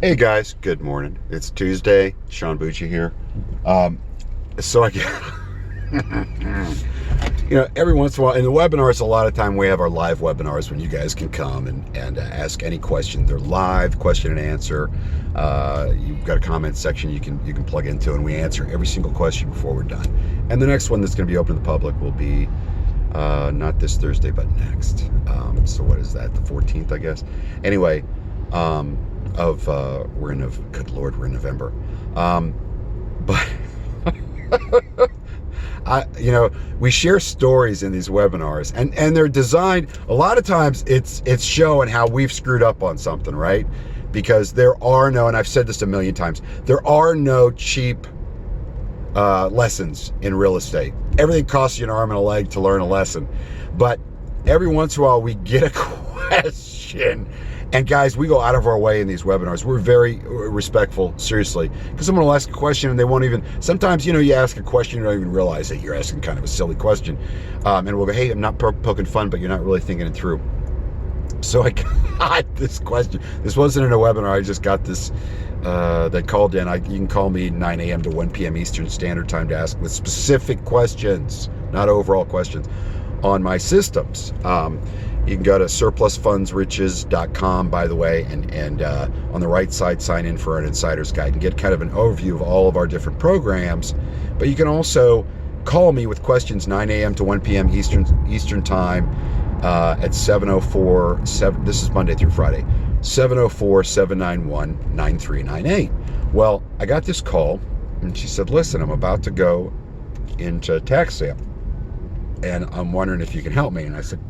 Hey guys, good morning. It's Tuesday. Sean Bucci here. So I get, every once in a while in the webinars, a lot of time we have our live webinars when you guys can come and ask any question. They're live, question and answer. You've got a comment section you can plug into, and we answer every single question before we're done. And the next one that's going to be open to the public will be not this Thursday, but next. So what is that? The 14th, I guess. Anyway. We're in November. But we share stories in these webinars, and they're designed, a lot of times it's showing how we've screwed up on something, right? Because there are no, and I've said this a million times, there are no cheap lessons in real estate. Everything costs you an arm and a leg to learn a lesson. But every once in a while we get a question. And guys, we go out of our way in these webinars. We're very respectful, seriously, because someone will ask a question and they won't even, sometimes, you ask a question, you don't even realize that you're asking kind of a silly question. And we'll go, hey, I'm not poking fun, but you're not really thinking it through. So I got this question. This wasn't in a webinar. I just got this, they called in. You can call me 9 a.m. to 1 p.m. Eastern Standard Time to ask with specific questions, not overall questions, on my systems. You can go to SurplusFundsRiches.com, by the way, and on the right side, sign in for an insider's guide and get kind of an overview of all of our different programs. But you can also call me with questions 9 a.m. to 1 p.m. Eastern Time at 704. This is Monday through Friday, 704-791-9398. Well, I got this call, and she said, listen, I'm about to go into tax sale, and I'm wondering if you can help me. And I said,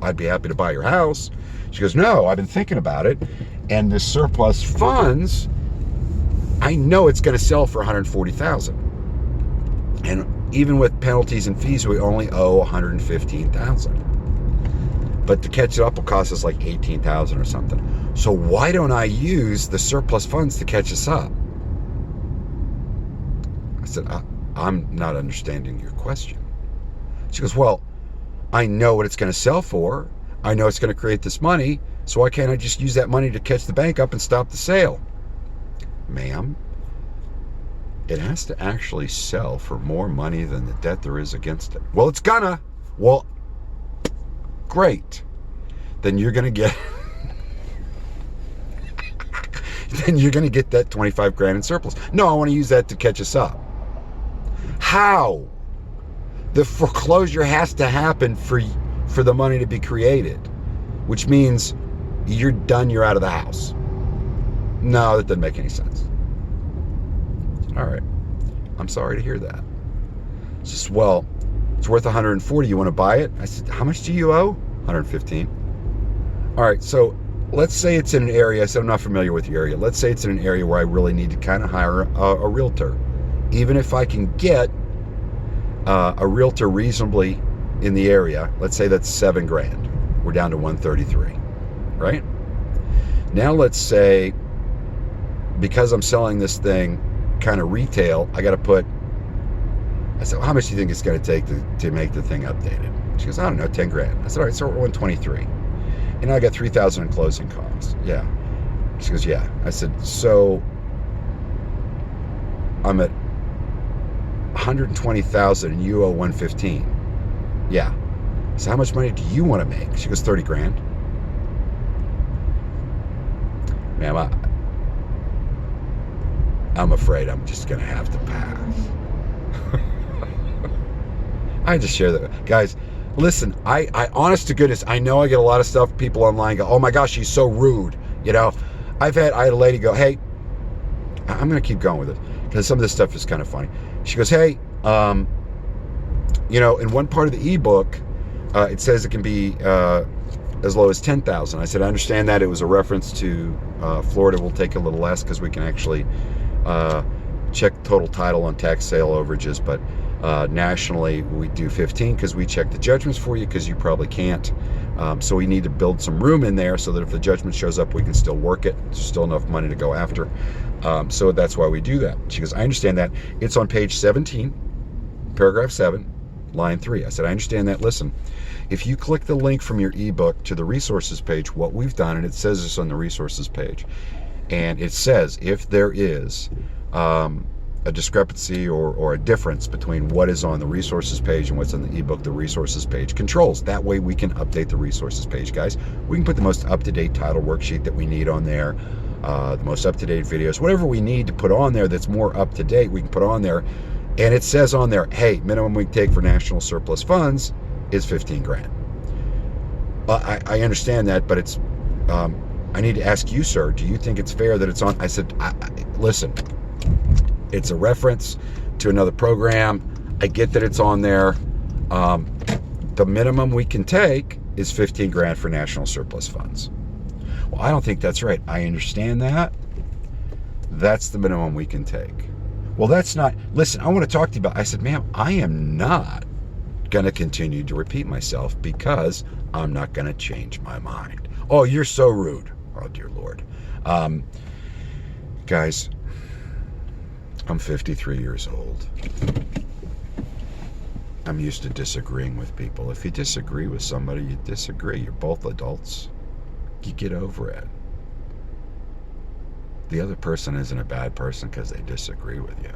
I'd be happy to buy your house. She goes, no, I've been thinking about it, and this surplus funds, I know it's going to sell for $140,000, and even with penalties and fees, we only owe $115,000. But to catch it up will cost us like $18,000 or something. So why don't I use the surplus funds to catch us up? I said, I'm not understanding your question. She goes, well, I know what it's going to sell for. I know it's going to create this money. So why can't I just use that money to catch the bank up and stop the sale? Ma'am, it has to actually sell for more money than the debt there is against it. Well, it's gonna. Well, great. Then you're going to get then you're going to get that 25 grand in surplus. No, I want to use that to catch us up. How? The foreclosure has to happen for the money to be created, which means you're done, you're out of the house. No, that doesn't make any sense. All right. I'm sorry to hear that. She says, well, it's worth 140. You want to buy it? I said, how much do you owe? 115. All right. So let's say it's in an area. I said, I'm not familiar with the area. Let's say it's in an area where I really need to kind of hire a realtor. Even if I can get a realtor reasonably in the area, let's say that's $7 grand. We're down to 133, right? Now let's say, because I'm selling this thing kind of retail, I got to put, I said, well, how much do you think it's going to take to make the thing updated? She goes, I don't know, 10 grand. I said, all right, so we're 123. And I got 3,000 in closing costs. Yeah. She goes, yeah. I said, so I'm at 120,000 and you owe 115. Yeah. So how much money do you want to make? She goes, 30 grand. Ma'am, I'm afraid I'm just going to have to pass. I just share that. Guys, listen, I honest to goodness, I know I get a lot of stuff, people online go, oh my gosh, she's so rude. I had a lady go, hey, I'm going to keep going with it because some of this stuff is kind of funny. She goes, hey, in one part of the ebook, it says it can be as low as 10,000. I said, I understand that. It was a reference to Florida. We'll take a little less because we can actually check total title on tax sale overages, but nationally we do 15 because we check the judgments for you because you probably can't. So we need to build some room in there so that if the judgment shows up, we can still work it. There's still enough money to go after. So that's why we do that. She goes, I understand that. It's on page 17, paragraph 7, line 3. I said, I understand that. Listen, if you click the link from your ebook to the resources page, what we've done, and it says this on the resources page, And it says if there is a discrepancy or a difference between what is on the resources page and what's on the ebook, the resources page controls. That way we can update the resources page, guys. We can put the most up-to-date title worksheet that we need on there, the most up-to-date videos, whatever we need to put on there that's more up-to-date, we can put on there. And it says on there, hey, minimum we take for national surplus funds is 15 grand. I understand that, but it's, I need to ask you, sir, do you think it's fair that it's on? I said, listen, it's a reference to another program. I get that it's on there. The minimum we can take is 15 grand for national surplus funds. Well, I don't think that's right. I understand that. That's the minimum we can take. Well, that's not, listen, I want to talk to you about, I said, ma'am, I am not going to continue to repeat myself because I'm not going to change my mind. Oh, you're so rude. Oh, dear Lord. Guys, I'm 53 years old. I'm used to disagreeing with people. If you disagree with somebody, you disagree. You're both adults. You get over it. The other person isn't a bad person because they disagree with you.